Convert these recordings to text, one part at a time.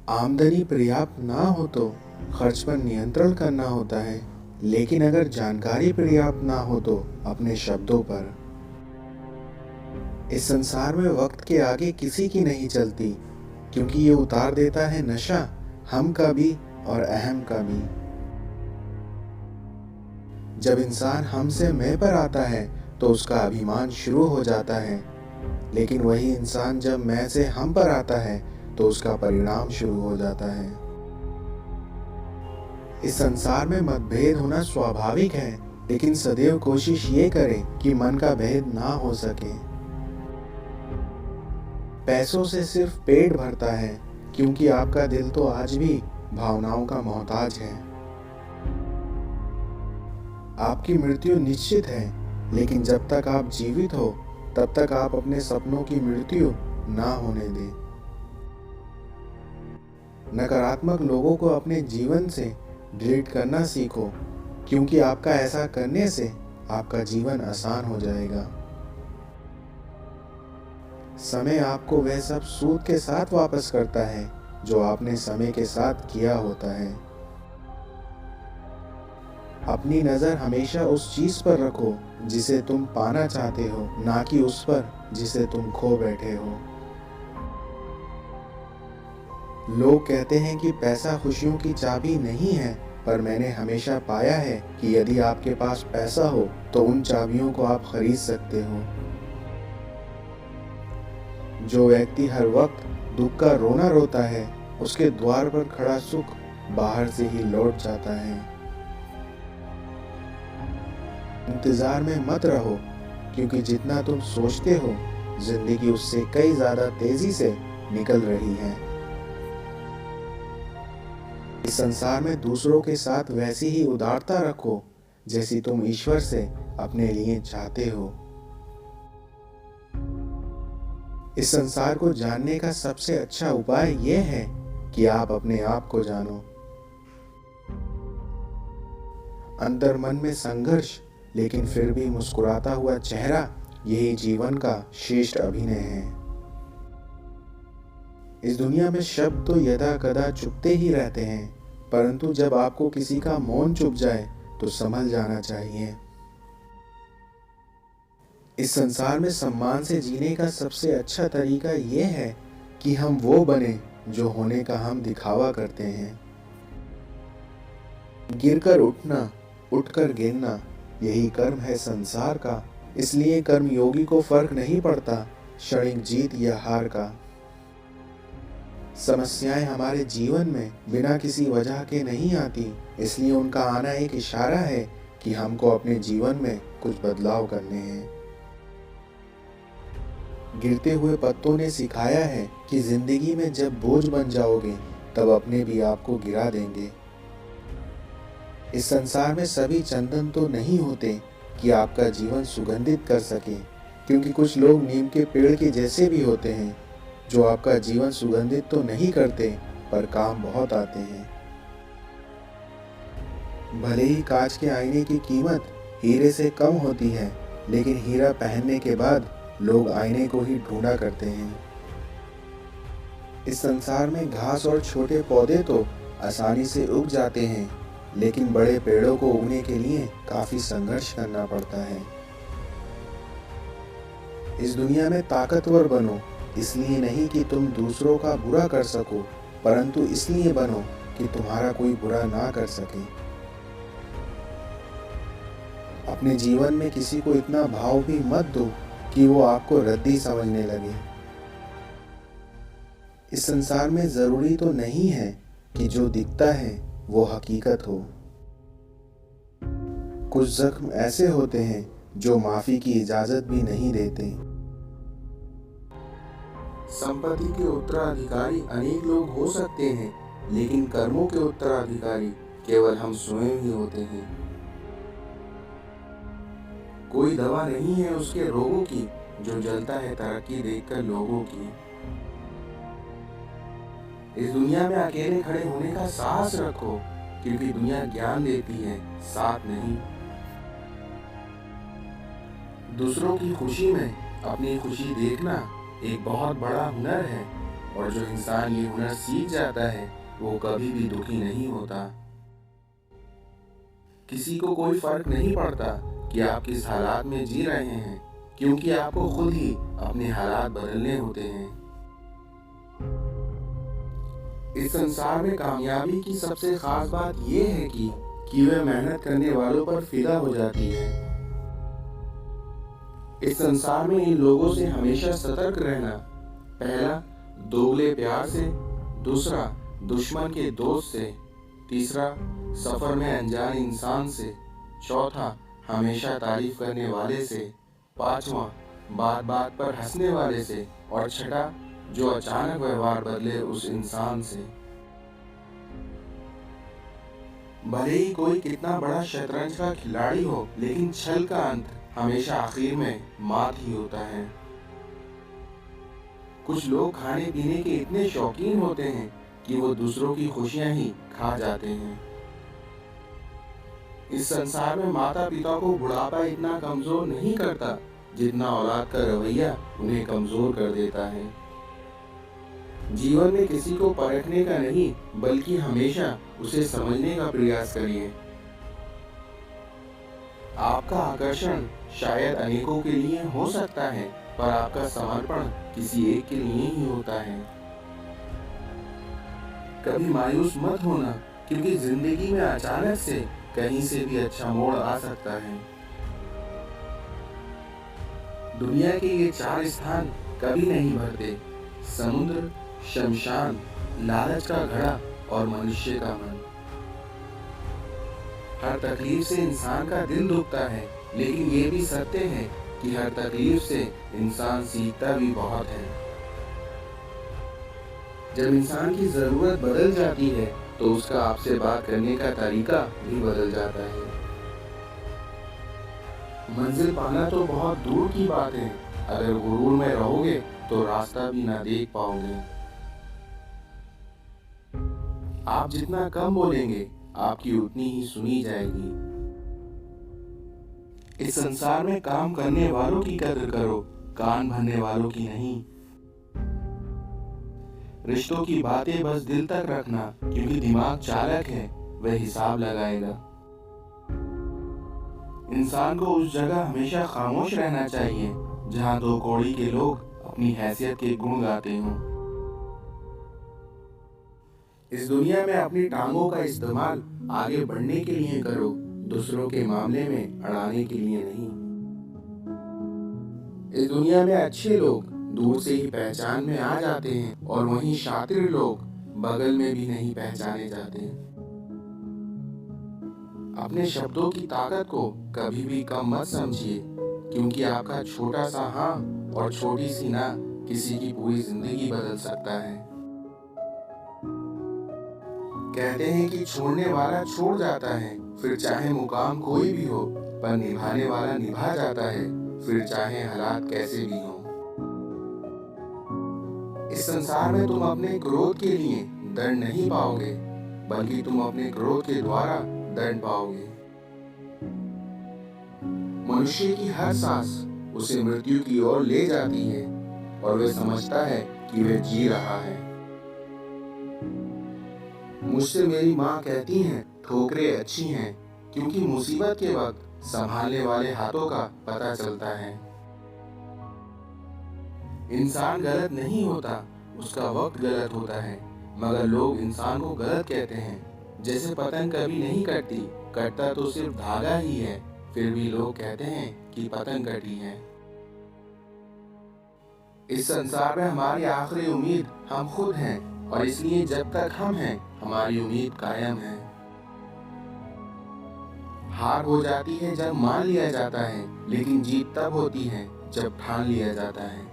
आमदनी पर्याप्त ना हो तो खर्च पर नियंत्रण करना होता है, लेकिन अगर जानकारी पर्याप्त ना हो तो अपने शब्दों पर। इस संसार में वक्त के आगे किसी की नहीं चलती, क्योंकि ये उतार देता है नशा हम का भी और अहम का भी। जब इंसान हम से मैं पर आता है तो उसका अभिमान शुरू हो जाता है, लेकिन वही इंसान जब मैं से हम पर आता है तो उसका परिणाम शुरू हो जाता है। इस संसार में मतभेद होना स्वाभाविक है, लेकिन सदैव कोशिश ये करें कि मन का भेद ना हो सके। पैसों से सिर्फ पेट भरता है, क्योंकि आपका दिल तो आज भी भावनाओं का मोहताज है। आपकी मृत्यु निश्चित है, लेकिन जब तक आप जीवित हो तब तक आप अपने सपनों की मृत्यु ना होने दें। नकारात्मक लोगों को अपने जीवन से डिलीट करना सीखो, क्योंकि आपका ऐसा करने से आपका जीवन आसान हो जाएगा। समय आपको वह सब सूद के साथ वापस करता है जो आपने समय के साथ किया होता है। अपनी नज़र हमेशा उस चीज पर रखो जिसे तुम पाना चाहते हो, ना कि उस पर जिसे तुम खो बैठे हो। लोग कहते हैं कि पैसा खुशियों की चाबी नहीं है, पर मैंने हमेशा पाया है कि यदि आपके पास पैसा हो तो उन चाबियों को आप खरीद सकते हो। जो व्यक्ति हर वक्त दुख का रोना रोता है, उसके द्वार पर खड़ा सुख बाहर से ही लौट जाता है। इंतजार में मत रहो, क्योंकि जितना तुम सोचते हो जिंदगी उससे कई ज्यादा तेजी से निकल रही है। इस संसार में दूसरों के साथ वैसी ही उदारता रखो जैसी तुम ईश्वर से अपने लिए चाहते हो। इस संसार को जानने का सबसे अच्छा उपाय यह है कि आप अपने आप को जानो। अंतर मन में संघर्ष, लेकिन फिर भी मुस्कुराता हुआ चेहरा, यही जीवन का श्रेष्ठ अभिनय है। इस दुनिया में शब्द तो यदा कदा चुपते ही रहते हैं, परंतु जब आपको किसी का मौन चुप जाए तो संभल जाना चाहिए। इस संसार में सम्मान से जीने का सबसे अच्छा तरीका यह है कि हम वो बने जो होने का हम दिखावा करते हैं। गिरकर उठना, उठकर गिरना, यही कर्म है संसार का। इसलिए कर्मयोगी को फर्क नहीं पड़ता क्षणिक जीत या हार का। समस्याएं हमारे जीवन में बिना किसी वजह के नहीं आती, इसलिए उनका आना एक इशारा है कि हमको अपने जीवन में कुछ बदलाव करने हैं। गिरते हुए पत्तों ने सिखाया है कि जिंदगी में जब बोझ बन जाओगे तब अपने भी आपको गिरा देंगे। इस संसार में सभी चंदन तो नहीं होते कि आपका जीवन सुगंधित कर सके, क्योंकि कुछ लोग नीम के पेड़ के जैसे भी होते हैं जो आपका जीवन सुगंधित तो नहीं करते पर काम बहुत आते हैं। भले ही कांच के आईने की कीमत हीरे से कम होती है, लेकिन हीरा पहनने के बाद लोग आईने को ही ढूंढा करते हैं। इस संसार में घास और छोटे पौधे तो आसानी से उग जाते हैं, लेकिन बड़े पेड़ों को उगने के लिए काफी संघर्ष करना पड़ता है। इस दुनिया में ताकतवर बनो, इसलिए नहीं कि तुम दूसरों का बुरा कर सको, परंतु इसलिए बनो कि तुम्हारा कोई बुरा ना कर सके। अपने जीवन में किसी को इतना भाव भी मत दो कि वो आपको रद्दी समझने लगे। इस संसार में जरूरी तो नहीं है कि जो दिखता है वो हकीकत हो। कुछ जख्म ऐसे होते हैं जो माफी की इजाजत भी नहीं देते। संपत्ति के उत्तराधिकारी अनेक लोग हो सकते हैं, लेकिन कर्मों के उत्तराधिकारी केवल हम स्वयं ही होते हैं। कोई दवा नहीं है उसके रोगों की जो जलता है तरक्की देखकर लोगों की। इस दुनिया में अकेले खड़े होने का साहस रखो, क्योंकि दुनिया ज्ञान देती है, साथ नहीं। दूसरों की खुशी में अपनी खुशी देखना एक बहुत बड़ा हुनर है, और जो इंसान ये हुनर सीख जाता है वो कभी भी दुखी नहीं होता। किसी को कोई फर्क नहीं पड़ता कि आप किस हालात में जी रहे हैं, क्योंकि आपको खुद ही अपने हालात बदलने होते हैं। इस संसार में कामयाबी की सबसे खास बात यह है कि वह मेहनत करने वालों पर फिदा हो जाती है। इस संसार में इन लोगों से हमेशा सतर्क रहना। पहला, दोगले प्यार से। दूसरा, दुश्मन के दोस्त से। तीसरा, सफर में अनजान इंसान से। चौथा, हमेशा तारीफ करने वाले से। पांचवा, बात बात पर हंसने वाले से। और छठा, जो अचानक व्यवहार बदले उस इंसान से। भले ही कोई कितना बड़ा शतरंज का खिलाड़ी हो, लेकिन छल का अंत हमेशा आखिर में मात ही होता है। कुछ लोग खाने पीने के इतने शौकीन होते हैं कि वो दूसरों की खुशियां ही खा जाते हैं। इस संसार में माता पिता को बुढ़ापा इतना कमजोर नहीं करता जितना औलाद का रवैया उन्हें कमजोर कर देता है। जीवन में किसी को परखने का नहीं, बल्कि हमेशा उसे समझने का प्रयास करिए। आपका आकर्षण शायद अनेकों के लिए हो सकता है, पर आपका समर्पण किसी एक के लिए ही होता है। कभी मायूस मत होना, क्योंकि जिंदगी में अचानक से कहीं से भी अच्छा मोड़ आ सकता है। दुनिया के ये 4 स्थान कभी नहीं भरते: समुद्र, शमशान, लालच का घड़ा और मनुष्य का मन। हर तकलीफ से इंसान का दिल दुखता है, लेकिन ये भी सत्य है कि हर तकलीफ से इंसान सीखता भी बहुत है। जब इंसान की जरूरत बदल जाती है तो उसका आपसे बात करने का तरीका भी बदल जाता है। मंजिल पाना तो बहुत दूर की बात है, अगर गुरूर में रहोगे तो रास्ता भी ना देख पाओगे। आप जितना कम बोलेंगे, आपकी उतनी ही सुनी जाएगी। इस संसार में काम करने वालों की कदर करो, कान भरने वालों की नहीं। रिश्तों की बातें बस दिल तक रखना, क्योंकि दिमाग चालक है, वह हिसाब लगाएगा। इंसान को उस जगह हमेशा खामोश रहना चाहिए जहां 2 कौड़ी के लोग अपनी हैसियत के गुण गाते हों। इस दुनिया में अपनी टांगों का इस्तेमाल आगे बढ़ने के लिए करो, दूसरों के मामले में अड़ाने के लिए नहीं। इस दुनिया में अच्छे लोग दूर से ही पहचान में आ जाते हैं, और वहीं शातिर लोग बगल में भी नहीं पहचाने जाते। अपने शब्दों की ताकत को कभी भी कम मत समझिए, क्योंकि आपका छोटा सा हाँ और छोटी सी ना किसी की पूरी जिंदगी बदल सकता है। कहते हैं कि छोड़ने वाला छोड़ जाता है, फिर चाहे मुकाम कोई भी हो, पर निभाने वाला निभा जाता है, फिर चाहे हालात कैसे भी हों। इस संसार में तुम अपने क्रोध के लिए दंड नहीं पाओगे, बल्कि तुम अपने क्रोध के द्वारा दंड पाओगे। मनुष्य की हर सांस उसे मृत्यु की ओर ले जाती है, और वह समझता है कि वह जी रहा है। मुझसे मेरी माँ कहती हैं, ठोकरें अच्छी हैं, क्योंकि मुसीबत के वक्त संभालने वाले हाथों का पता चलता है। इंसान गलत नहीं होता, उसका वक्त गलत होता है, मगर लोग इंसान को गलत कहते हैं। जैसे पतंग कभी नहीं कटती, कटता तो सिर्फ धागा ही है, फिर भी लोग कहते हैं कि पतंग कटी है। इस संसार में हमारी आखिरी उम्मीद हम खुद हैं, और इसलिए जब तक हम हैं, हमारी उम्मीद कायम है। हार हो जाती है जब मान लिया जाता है, लेकिन जीत तब होती है जब ठान लिया जाता है।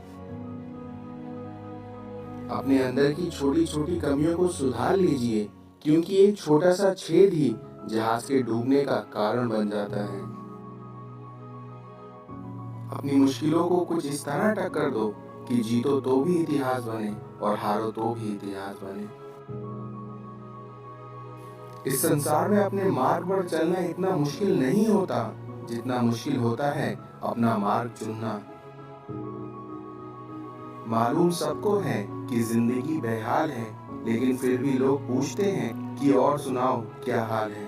अपने अंदर की छोटी छोटी कमियों को सुधार लीजिए, क्योंकि एक छोटा सा छेद ही जहाज के डूबने का कारण बन जाता है। अपनी मुश्किलों को कुछ इस तरह टक्कर दो कि जीतो तो भी इतिहास बने, और हारो तो भी इतिहास बने। इस संसार में अपने मार्ग पर चलना इतना मुश्किल नहीं होता जितना मुश्किल होता है अपना मार्ग चुनना। मालूम सबको है कि जिंदगी बेहाल है, लेकिन फिर भी लोग पूछते हैं कि और सुनाओ क्या हाल है।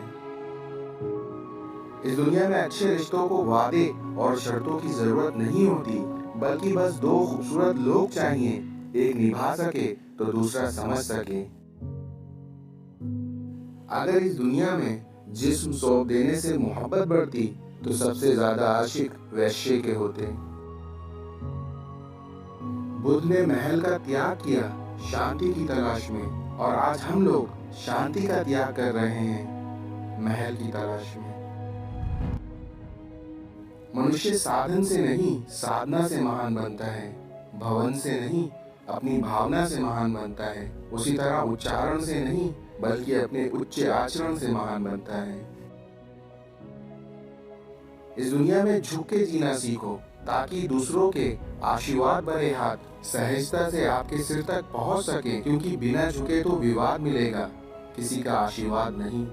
इस दुनिया में अच्छे रिश्तों को वादे और शर्तों की जरूरत नहीं होती, बल्कि बस दो खूबसूरत लोग चाहिए, एक निभा सके तो दूसरा समझ सके। अगर इस दुनिया में जिस्म सौंप देने से मोहब्बत बढ़ती तो सबसे ज्यादा आशिक वैश्य के होते। बुद्ध ने महल का त्याग किया शांति की तलाश में, और आज हम लोग शांति का त्याग कर रहे हैं महल की तलाश में। मनुष्य साधन से नहीं साधना से महान बनता है, भवन से नहीं अपनी भावना से महान बनता है, उसी तरह उच्चारण से नहीं बल्कि अपने उच्च आचरण से महान बनता है। इस दुनिया में झुक के जीना सीखो ताकि दूसरों के आशीर्वाद भरे हाथ सहजता से आपके सिर तक पहुंच सके, क्योंकि बिना झुके तो विवाद मिलेगा, किसी का आशीर्वाद नहीं।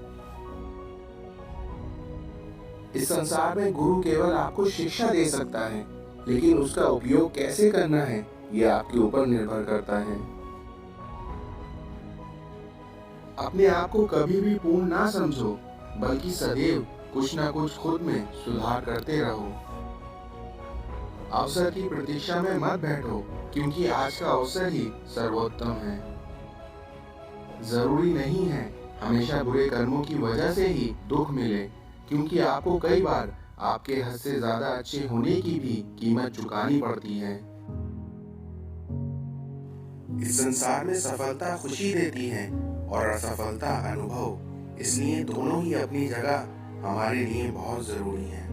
इस संसार में गुरु केवल आपको शिक्षा दे सकता है, लेकिन उसका उपयोग कैसे करना है यह आपके ऊपर निर्भर करता है। अपने आप को कभी भी पूर्ण ना समझो, बल्कि सदैव कुछ ना कुछ खुद में सुधार करते रहो। अवसर की प्रतीक्षा में मत बैठो, क्योंकि आज का अवसर ही सर्वोत्तम है। जरूरी नहीं है हमेशा बुरे कर्मों की वजह से ही दुख मिले, क्योंकि आपको कई बार आपके हद से ज्यादा अच्छे होने की भी कीमत चुकानी पड़ती है। इस संसार में सफलता खुशी देती है और असफलता अनुभव, इसलिए दोनों ही अपनी जगह हमारे लिए बहुत जरूरी है।